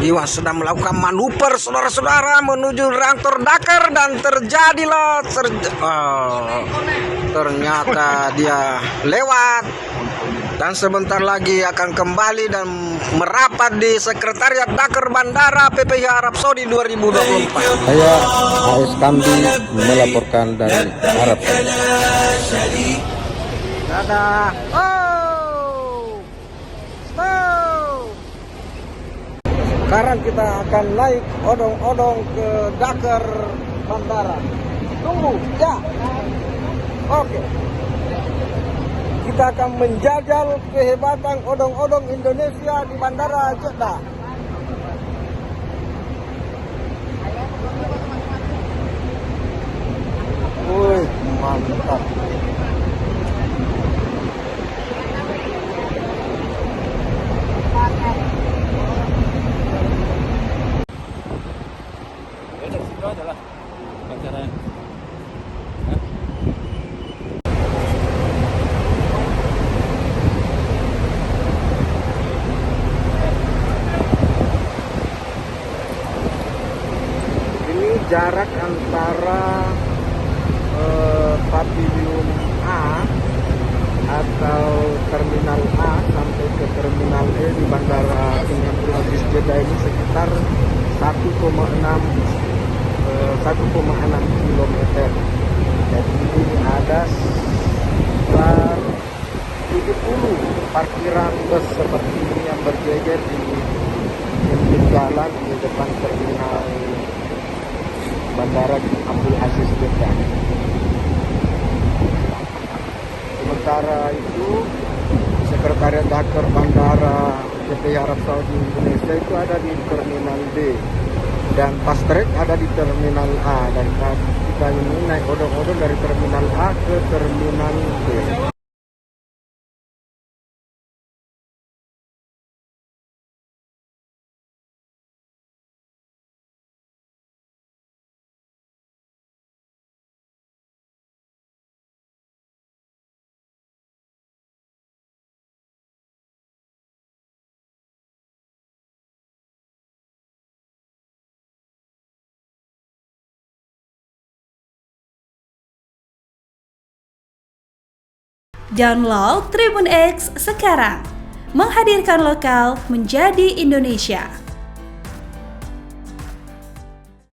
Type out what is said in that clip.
Iwan sedang melakukan manuver saudara-saudara menuju reaktor Dakar dan terjadilah ternyata dia lewat dan sebentar lagi akan kembali dan merapat di sekretariat Dakar Bandara PPIH Arab Saudi 2024. Saya AS Kambi melaporkan dari Arab Saudi. Dadah. Sekarang kita akan naik odong-odong ke Dakar Bandara. Tunggu, ya. Oke. Kita akan menjajal kehebatan odong-odong Indonesia di Bandara Jeddah. Wih, mantap. Adalah acara ini jarak antara pavilion A atau terminal A sampai ke terminal E di Bandara King Abdul Aziz Jeddah ini sekitar 1,6 kilometer. Jadi ada sekitar 70 parkiran bus seperti ini yang berjejer di pinggir jalan di depan terminal Bandara King Abdul Aziz Jeddah. Sementara itu Sekretariat Dakar Bandara PPIH Arab Saudi Indonesia itu ada di terminal B dan fast track ada di terminal A, dan kita ini naik odong-odong dari terminal A ke terminal B. Download Tribun X sekarang, menghadirkan lokal menjadi Indonesia.